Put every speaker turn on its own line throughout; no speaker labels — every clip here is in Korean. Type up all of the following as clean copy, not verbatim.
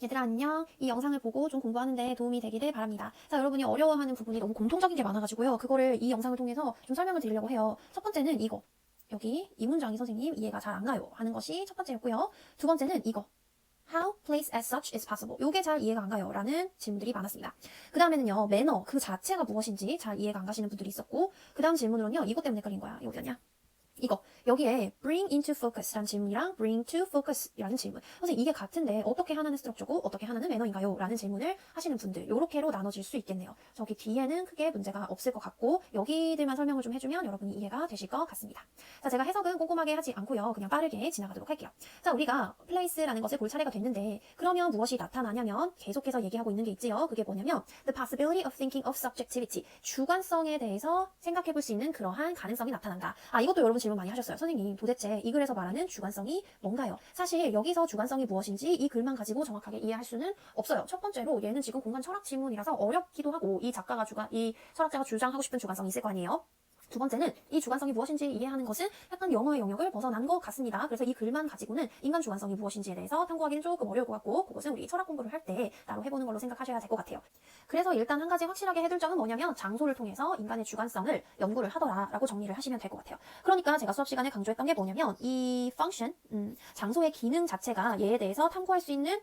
얘들아 안녕. 이 영상을 보고 좀 공부하는데 도움이 되기를 바랍니다. 자, 여러분이 어려워하는 부분이 너무 공통적인 게 많아가지고요. 그거를 이 영상을 통해서 좀 설명을 드리려고 해요. 첫 번째는 이거. 여기 이 문장이 선생님 이해가 잘 안 가요 하는 것이 첫 번째였고요. 두 번째는 이거. How place as such is possible. 요게 잘 이해가 안 가요 라는 질문들이 많았습니다. 그 다음에는요. 매너 그 자체가 무엇인지 잘 이해가 안 가시는 분들이 있었고, 그 다음 질문으로는요. 이것 때문에 헷갈린 거야. 이거 어디였냐? 이거 여기에 bring into focus 라는 질문이랑 bring to focus 라는 질문, 선생님 이게 같은데 어떻게 하나는 스트럭처고 어떻게 하나는 매너인가요? 라는 질문을 하시는 분들, 요렇게로 나눠질 수 있겠네요. 저기 뒤에는 크게 문제가 없을 것 같고 여기들만 설명을 좀 해주면 여러분이 이해가 되실 것 같습니다. 자, 제가 해석은 꼼꼼하게 하지 않고요, 그냥 빠르게 지나가도록 할게요. 자, 우리가 place라는 것을 볼 차례가 됐는데 그러면 무엇이 나타나냐면 계속해서 얘기하고 있는 게 있지요. 그게 뭐냐면 the possibility of thinking of subjectivity, 주관성에 대해서 생각해 볼 수 있는 그러한 가능성이 나타난다. 이것도 여러분 질문 많이 하셨어요. 선생님 도대체 이 글에서 말하는 주관성이 뭔가요? 사실 여기서 주관성이 무엇인지 이 글만 가지고 정확하게 이해할 수는 없어요. 첫 번째로 얘는 지금 공간 철학 지문이라서 어렵기도 하고, 이 철학자가 주장하고 싶은 주관성이 있을 거 아니에요. 두 번째는 이 주관성이 무엇인지 이해하는 것은 약간 영어의 영역을 벗어난 것 같습니다. 그래서 이 글만 가지고는 인간 주관성이 무엇인지에 대해서 탐구하기는 조금 어려울 것 같고, 그것은 우리 철학 공부를 할 때 따로 해보는 걸로 생각하셔야 될 것 같아요. 그래서 일단 한 가지 확실하게 해둘 점은 뭐냐면 장소를 통해서 인간의 주관성을 연구를 하더라라고 정리를 하시면 될 것 같아요. 그러니까 제가 수업 시간에 강조했던 게 뭐냐면 이 function, 장소의 기능 자체가 얘에 대해서 탐구할 수 있는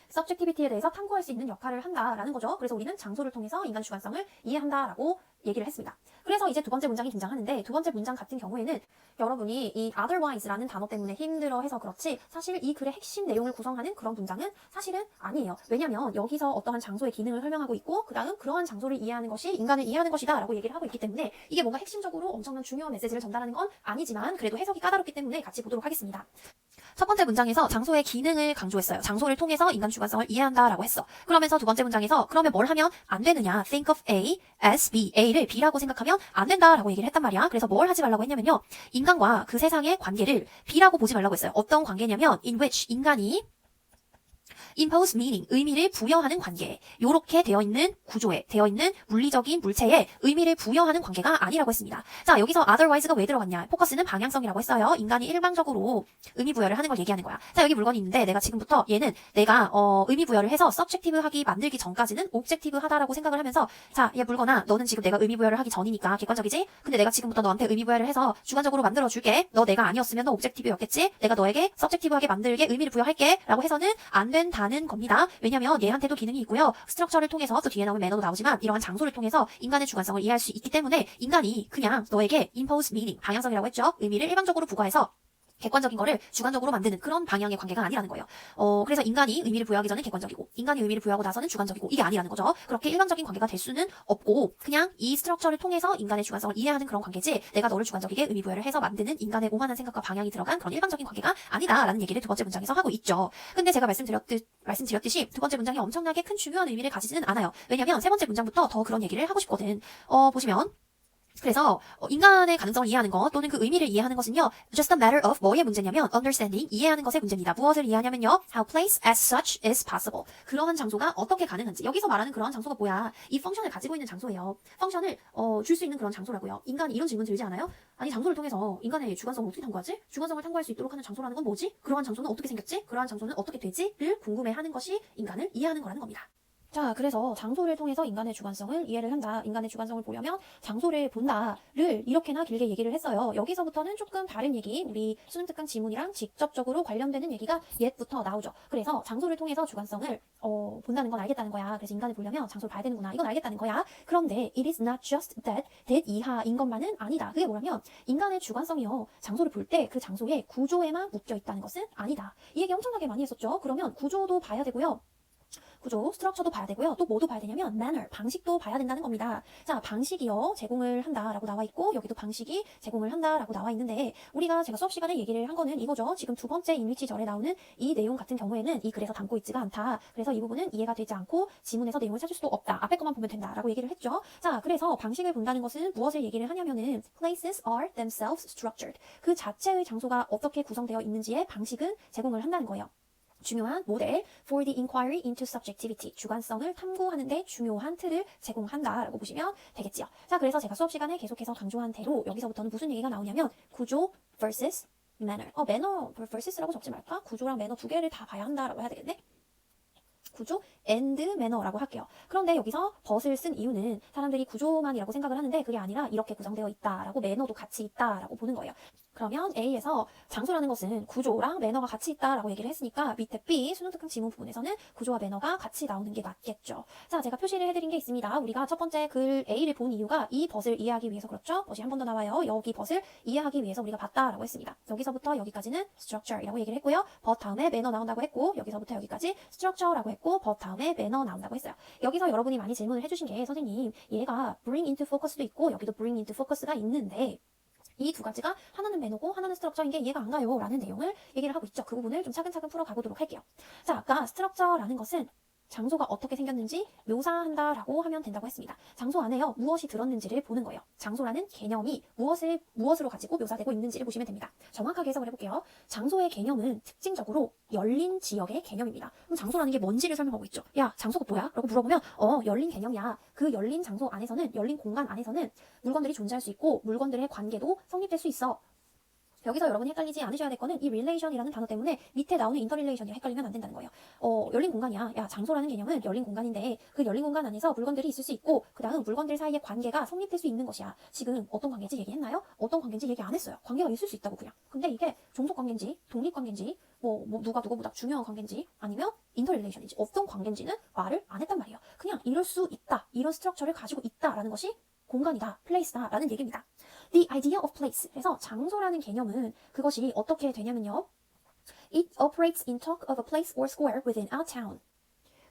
subjectivity에 대해서 탐구할 수 있는 역할을 한다라는 거죠. 그래서 우리는 장소를 통해서 인간 주관성을 이해한다라고 얘기를 했습니다. 그래서 이제 두 번째 문장이 등장하는데, 두 번째 문장 같은 경우에는 여러분이 이 otherwise라는 단어 때문에 힘들어해서 그렇지 사실 이 글의 핵심 내용을 구성하는 그런 문장은 사실은 아니에요. 왜냐면 여기서 어떠한 장소의 기능을 설명하고 있고 그 다음 그러한 장소를 이해하는 것이 인간을 이해하는 것이다 라고 얘기를 하고 있기 때문에 이게 뭔가 핵심적으로 엄청난 중요한 메시지를 전달하는 건 아니지만 그래도 해석이 까다롭기 때문에 같이 보도록 하겠습니다. 첫 번째 문장에서 장소의 기능을 강조했어요. 장소를 통해서 인간 주관성을 이해한다라고 했어. 그러면서 두 번째 문장에서 그러면 뭘 하면 안 되느냐? Think of A as B. A를 B라고 생각하면 안 된다라고 얘기를 했단 말이야. 그래서 뭘 하지 말라고 했냐면요. 인간과 그 세상의 관계를 B라고 보지 말라고 했어요. 어떤 관계냐면 in which 인간이 impose meaning, 의미를 부여하는 관계. 요렇게 되어 있는 구조에, 되어 있는 물리적인 물체에 의미를 부여하는 관계가 아니라고 했습니다. 자, 여기서 otherwise가 왜 들어갔냐? 포커스는 방향성이라고 했어요. 인간이 일방적으로 의미 부여를 하는 걸 얘기하는 거야. 자, 여기 물건이 있는데 내가 지금부터 얘는 내가 의미 부여를 해서 subjective하기 만들기 전까지는 objective하다라고 생각을 하면서, 자, 얘 물건아, 너는 지금 내가 의미 부여를 하기 전이니까 객관적이지? 근데 내가 지금부터 너한테 의미 부여를 해서 주관적으로 만들어 줄게. 너 내가 아니었으면 너 objective였겠지? 내가 너에게 subjective하게 만들게 의미를 부여할게. 라고 해서는 안 된다는 겁니다. 왜냐면 얘한테도 기능이 있고요. 스트럭처를 통해서, 또 뒤에 나오면 매너도 나오지만 이러한 장소를 통해서 인간의 주관성을 이해할 수 있기 때문에 인간이 그냥 너에게 impose meaning, 방향성이라고 했죠. 의미를 일방적으로 부과해서 객관적인 거를 주관적으로 만드는 그런 방향의 관계가 아니라는 거예요. 그래서 인간이 의미를 부여하기 전에 객관적이고 인간이 의미를 부여하고 나서는 주관적이고 이게 아니라는 거죠. 그렇게 일방적인 관계가 될 수는 없고 그냥 이 스트럭처를 통해서 인간의 주관성을 이해하는 그런 관계지, 내가 너를 주관적이게 의미 부여를 해서 만드는 인간의 오만한 생각과 방향이 들어간 그런 일방적인 관계가 아니다라는 얘기를 두 번째 문장에서 하고 있죠. 근데 제가 말씀드렸듯이 두 번째 문장이 엄청나게 큰 중요한 의미를 가지지는 않아요. 왜냐면 세 번째 문장부터 더 그런 얘기를 하고 싶거든. 보시면 그래서 인간의 가능성을 이해하는 것 또는 그 의미를 이해하는 것은요, just a matter of 뭐의 문제냐면 understanding, 이해하는 것의 문제입니다. 무엇을 이해하냐면요, how place as such is possible, 그러한 장소가 어떻게 가능한지. 여기서 말하는 그러한 장소가 뭐야? 이 펑션을 가지고 있는 장소예요. 펑션을 줄 수 있는 그런 장소라고요. 인간이 이런 질문 들지 않아요? 아니, 장소를 통해서 인간의 주관성을 어떻게 탐구하지? 주관성을 탐구할 수 있도록 하는 장소라는 건 뭐지? 그러한 장소는 어떻게 생겼지? 그러한 장소는 어떻게 되지?를 궁금해하는 것이 인간을 이해하는 거라는 겁니다. 자, 그래서 장소를 통해서 인간의 주관성을 이해를 한다. 인간의 주관성을 보려면 장소를 본다를 이렇게나 길게 얘기를 했어요. 여기서부터는 조금 다른 얘기, 우리 수능 특강 지문이랑 직접적으로 관련되는 얘기가 옛부터 나오죠. 그래서 장소를 통해서 주관성을 본다는 건 알겠다는 거야. 그래서 인간을 보려면 장소를 봐야 되는구나. 이건 알겠다는 거야. 그런데 it is not just that 이하인 것만은 아니다. 그게 뭐냐면 인간의 주관성이요, 장소를 볼 때 그 장소의 구조에만 묶여 있다는 것은 아니다. 이 얘기 엄청나게 많이 했었죠. 그러면 구조도 봐야 되고요. 구조, 스트럭처도 봐야 되고요. 또 뭐도 봐야 되냐면 manner, 방식도 봐야 된다는 겁니다. 자, 방식이요, 제공을 한다라고 나와 있고 여기도 방식이 제공을 한다라고 나와 있는데, 제가 수업 시간에 얘기를 한 거는 이거죠. 지금 두 번째 인위치 절에 나오는 이 내용 같은 경우에는 이 글에서 담고 있지가 않다. 그래서 이 부분은 이해가 되지 않고 지문에서 내용을 찾을 수도 없다. 앞에 것만 보면 된다라고 얘기를 했죠. 자, 그래서 방식을 본다는 것은 무엇을 얘기를 하냐면은 places are themselves structured, 그 자체의 장소가 어떻게 구성되어 있는지의 방식은 제공을 한다는 거예요. 중요한 모델 for the inquiry into subjectivity, 주관성을 탐구하는데 중요한 틀을 제공한다라고 보시면 되겠지요. 자, 그래서 제가 수업 시간에 계속해서 강조한 대로 여기서부터는 무슨 얘기가 나오냐면 구조 vs manner. manner versus라고 적지 말까? 구조랑 매너 두 개를 다 봐야 한다라고 해야 되겠네. 구조 and manner라고 할게요. 그런데 여기서 but을 쓴 이유는 사람들이 구조만이라고 생각을 하는데 그게 아니라 이렇게 구성되어 있다라고 매너도 같이 있다라고 보는 거예요. 그러면 A에서 장소라는 것은 구조랑 매너가 같이 있다라고 얘기를 했으니까 밑에 B 수능특강 지문 부분에서는 구조와 매너가 같이 나오는 게 맞겠죠. 자, 제가 표시를 해드린 게 있습니다. 우리가 첫 번째 글 A를 본 이유가 이 벗을 이해하기 위해서 그렇죠. 벗이 한 번 더 나와요. 여기 벗을 이해하기 위해서 우리가 봤다라고 했습니다. 여기서부터 여기까지는 structure이라고 얘기를 했고요. 벗 다음에 매너 나온다고 했고 여기서부터 여기까지 structure라고 했고 벗 다음에 매너 나온다고 했어요. 여기서 여러분이 많이 질문을 해주신 게 선생님 얘가 bring into focus도 있고 여기도 bring into focus가 있는데 이 두 가지가 하나는 매너고 하나는 스트럭처인 게 이해가 안 가요 라는 내용을 얘기를 하고 있죠. 그 부분을 좀 차근차근 풀어가보도록 할게요. 자, 아까 스트럭처라는 것은 장소가 어떻게 생겼는지 묘사한다라고 하면 된다고 했습니다. 장소 안에요 무엇이 들었는지를 보는 거예요. 장소라는 개념이 무엇으로 가지고 묘사되고 있는지를 보시면 됩니다. 정확하게 해석을 해볼게요. 장소의 개념은 특징적으로 열린 지역의 개념입니다. 그럼 장소라는 게 뭔지를 설명하고 있죠. 야, 장소가 뭐야? 라고 물어보면 열린 개념이야. 그 열린 장소 안에서는, 열린 공간 안에서는 물건들이 존재할 수 있고 물건들의 관계도 성립될 수 있어. 여기서 여러분이 헷갈리지 않으셔야 될 거는 이 relation이라는 단어 때문에 밑에 나오는 interrelation이 헷갈리면 안 된다는 거예요. 열린 공간이야. 야, 장소라는 개념은 열린 공간인데 그 열린 공간 안에서 물건들이 있을 수 있고 그 다음 물건들 사이의 관계가 성립될 수 있는 것이야. 지금 어떤 관계인지 얘기했나요? 어떤 관계인지 얘기 안 했어요. 관계가 있을 수 있다고 그냥. 근데 이게 종속 관계인지 독립 관계인지 누가 누구보다 중요한 관계인지 아니면 interrelation인지 어떤 관계인지는 말을 안 했단 말이에요. 그냥 이럴 수 있다. 이런 스트럭처를 가지고 있다라는 것이 공간이다, place다 라는 얘기입니다. The idea of place. 그래서 장소라는 개념은 그것이 어떻게 되냐면요. It operates in talk of a place or square within a town.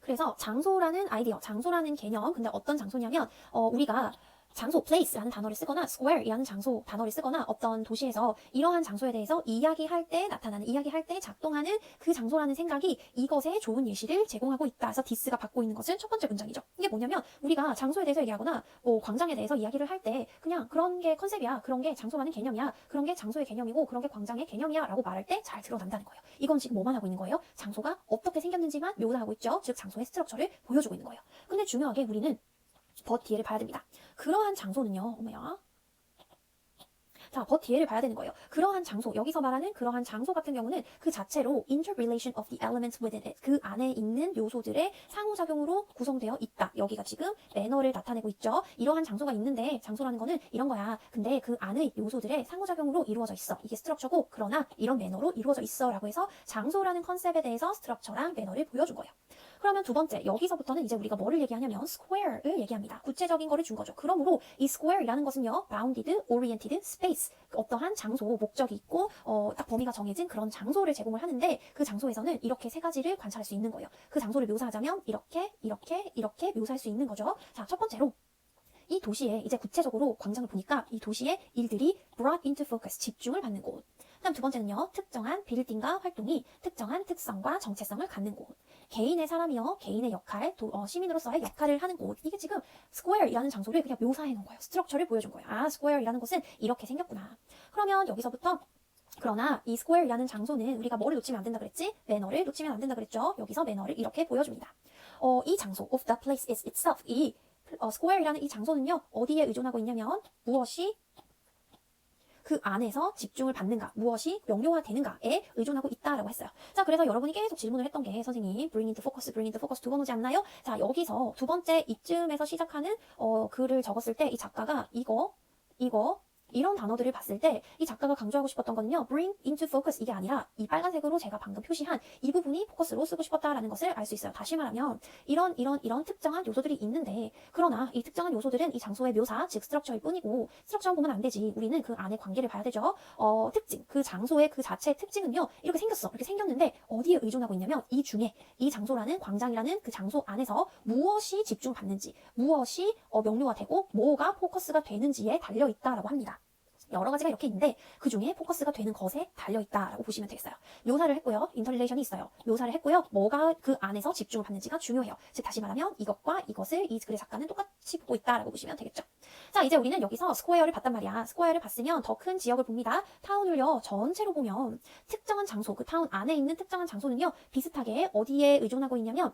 그래서 장소라는 아이디어, 장소라는 개념, 근데 어떤 장소냐면 우리가 장소, place라는 단어를 쓰거나 square이라는 장소 단어를 쓰거나 어떤 도시에서 이러한 장소에 대해서 이야기할 때 나타나는, 이야기할 때 작동하는 그 장소라는 생각이 이것에 좋은 예시를 제공하고 있다. 그래서 this가 받고 있는 것은 첫 번째 문장이죠. 이게 뭐냐면 우리가 장소에 대해서 얘기하거나 광장에 대해서 이야기를 할 때 그냥 그런 게 컨셉이야. 그런 게 장소라는 개념이야. 그런 게 장소의 개념이고 그런 게 광장의 개념이야 라고 말할 때 잘 드러난다는 거예요. 이건 지금 뭐만 하고 있는 거예요? 장소가 어떻게 생겼는지만 묘사하고 있죠. 즉 장소의 스트럭처를 보여주고 있는 거예요. 근데 중요하게 우리는 but 뒤에를 봐야 됩니다. 그러한 장소는요, 자, but 뒤에를 봐야 되는 거예요. 그러한 장소, 여기서 말하는 그러한 장소 같은 경우는 그 자체로 interrelation of the elements within it, 그 안에 있는 요소들의 상호작용으로 구성되어 있다. 여기가 지금 매너를 나타내고 있죠. 이러한 장소가 있는데 장소라는 거는 이런 거야. 근데 그 안의 요소들의 상호작용으로 이루어져 있어. 이게 스트럭처고 그러나 이런 매너로 이루어져 있어 라고 해서 장소라는 컨셉에 대해서 스트럭처랑 매너를 보여준 거예요. 그러면 두 번째, 여기서부터는 이제 우리가 뭐를 얘기하냐면 square를 얘기합니다. 구체적인 거를 준 거죠. 그러므로 이 square이라는 것은요, bounded, oriented, space, 어떠한 장소, 목적이 있고 딱 범위가 정해진 그런 장소를 제공을 하는데 그 장소에서는 이렇게 세 가지를 관찰할 수 있는 거예요. 그 장소를 묘사하자면 이렇게 묘사할 수 있는 거죠. 자, 첫 번째로 이 도시에 이제 구체적으로 광장을 보니까 이 도시의 일들이 brought into focus, 집중을 받는 곳. 그다음 두 번째는요, 특정한 빌딩과 활동이 특정한 특성과 정체성을 갖는 곳. 개인의 사람이요, 개인의 역할, 시민으로서의 역할을 하는 곳. 이게 지금 square이라는 장소를 그냥 묘사해 놓은 거예요. 스트럭처를 보여준 거예요. 아, square이라는 곳은 이렇게 생겼구나. 그러면 여기서부터 그러나 이 square이라는 장소는 우리가 뭐를 놓치면 안 된다 그랬지? 매너를 놓치면 안 된다 그랬죠? 여기서 매너를 이렇게 보여줍니다. 이 장소, of the place is itself. 이 square이라는 이 장소는요, 어디에 의존하고 있냐면 무엇이 그 안에서 집중을 받는가, 무엇이 명료화되는가에 의존하고 있다라고 했어요. 자, 그래서 여러분이 계속 질문을 했던 게 선생님 bring into focus 두 번 오지 않나요? 자, 여기서 두 번째 이쯤에서 시작하는 글을 적었을 때 이 작가가 이거 이런 단어들을 봤을 때 이 작가가 강조하고 싶었던 거는요, bring into focus 이게 아니라 이 빨간색으로 제가 방금 표시한 이 부분이 포커스로 쓰고 싶었다라는 것을 알 수 있어요. 다시 말하면 이런 특정한 요소들이 있는데 그러나 이 특정한 요소들은 이 장소의 묘사, 즉 스트럭처일 뿐이고 스트럭처만 보면 안 되지. 우리는 그 안에 관계를 봐야 되죠. 특징, 그 장소의 그 자체의 특징은요, 이렇게 생겼어. 이렇게 생겼는데 어디에 의존하고 있냐면 이 중에 이 장소라는 광장이라는 그 장소 안에서 무엇이 집중받는지, 무엇이 명료화되고 뭐가 포커스가 되는지에 달려있다라고 합니다. 여러 가지가 이렇게 있는데 그 중에 포커스가 되는 것에 달려있다라고 보시면 되겠어요. 묘사를 했고요. 인터릴레이션이 있어요. 묘사를 했고요. 뭐가 그 안에서 집중을 받는지가 중요해요. 즉 다시 말하면 이것과 이것을 이 글의 작가는 똑같이 보고 있다라고 보시면 되겠죠. 자, 이제 우리는 여기서 스퀘어를 봤단 말이야. 스퀘어를 봤으면 더 큰 지역을 봅니다. 타운을요. 전체로 보면 특정한 장소, 그 타운 안에 있는 특정한 장소는요. 비슷하게 어디에 의존하고 있냐면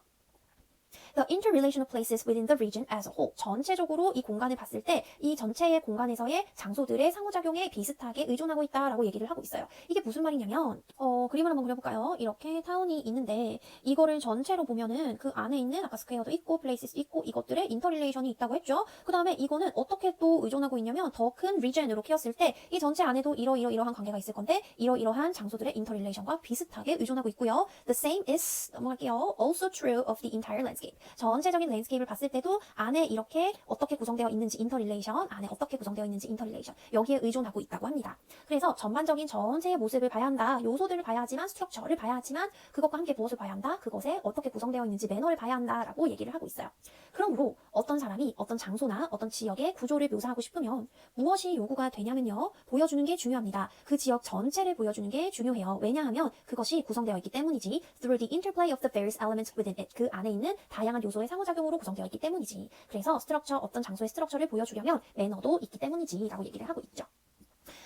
The interrelation of places within the region as a whole. 전체적으로 이 공간을 봤을 때 이 전체의 공간에서의 장소들의 상호작용에 비슷하게 의존하고 있다라고 얘기를 하고 있어요. 이게 무슨 말이냐면 그림을 한번 그려볼까요? 이렇게 타운이 있는데 이거를 전체로 보면은 그 안에 있는 아까 스퀘어도 있고 플레이스 있고 이것들의 인터릴레이션이 있다고 했죠. 그 다음에 이거는 어떻게 또 의존하고 있냐면 더 큰 리전으로 키웠을 때 이 전체 안에도 이러이러한 관계가 있을 건데 이러이러한 장소들의 인터릴레이션과 비슷하게 의존하고 있고요. The same is 넘어갈게요. Also true of the entire landscape. 전체적인 랜드스케이프를 봤을 때도 안에 이렇게 어떻게 구성되어 있는지 인터릴레이션, 안에 어떻게 구성되어 있는지 인터릴레이션 여기에 의존하고 있다고 합니다. 그래서 전반적인 전체의 모습을 봐야 한다. 요소들을 봐야 하지만 스트럭처를 봐야 하지만 그것과 함께 무엇을 봐야 한다. 그것에 어떻게 구성되어 있는지 매너를 봐야 한다라고 얘기를 하고 있어요. 그러므로 어떤 사람이 어떤 장소나 어떤 지역의 구조를 묘사하고 싶으면 무엇이 요구가 되냐면요. 보여주는 게 중요합니다. 그 지역 전체를 보여주는 게 중요해요. 왜냐하면 그것이 구성되어 있기 때문이지. Through the interplay of the various elements within it. 그 안에 있는 다양한 요소의 상호작용으로 구성되어 있기 때문이지. 그래서 스트럭처, 어떤 장소의 스트럭처를 보여주려면 매너도 있기 때문이지 라고 얘기를 하고 있죠.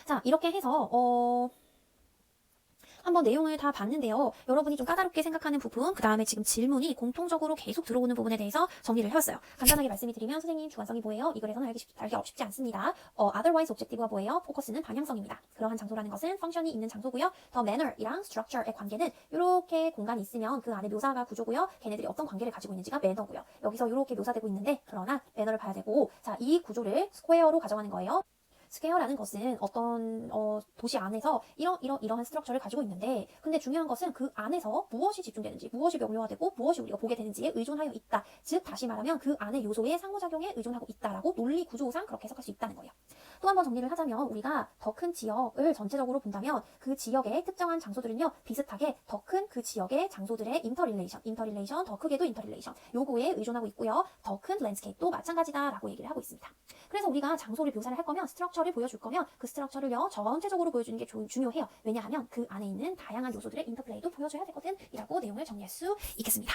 자, 이렇게 해서 한번 내용을 다 봤는데요. 여러분이 좀 까다롭게 생각하는 부분, 그 다음에 지금 질문이 공통적으로 계속 들어오는 부분에 대해서 정리를 해봤어요. 간단하게 말씀을 드리면 선생님 주관성이 뭐예요? 이 글에서는 알기 쉽지 않습니다. otherwise objective가 뭐예요? 포커스는 방향성입니다. 그러한 장소라는 것은 펑션이 있는 장소고요. 더 manner이랑 structure의 관계는 이렇게 공간이 있으면 그 안에 묘사가 구조고요. 걔네들이 어떤 관계를 가지고 있는지가 매너고요. 여기서 이렇게 묘사되고 있는데 그러나 매너를 봐야 되고 자, 이 구조를 스퀘어로 가져가는 거예요. 스퀘어라는 것은 어떤 도시 안에서 이러한 스트럭처를 가지고 있는데 근데 중요한 것은 그 안에서 무엇이 집중되는지 무엇이 명료화되고 무엇이 우리가 보게 되는지에 의존하여 있다. 즉 다시 말하면 그 안에 요소의 상호작용에 의존하고 있다라고 논리 구조상 그렇게 해석할 수 있다는 거예요. 또 한 번 정리를 하자면 우리가 더 큰 지역을 전체적으로 본다면 그 지역의 특정한 장소들은요 비슷하게 더 큰 그 지역의 장소들의 인터릴레이션 더 크게도 인터릴레이션 요거에 의존하고 있고요. 더 큰 랜드스케이프도 마찬가지다라고 얘기를 하고 있습니다. 그래서 우리가 장소를 묘사를 할 거면 스트럭처를 보여줄 거면 그 스트럭처를요 전체적으로 보여주는 게 중요해요. 왜냐하면 그 안에 있는 다양한 요소들의 인터플레이도 보여줘야 되거든 이라고 내용을 정리할 수 있겠습니다.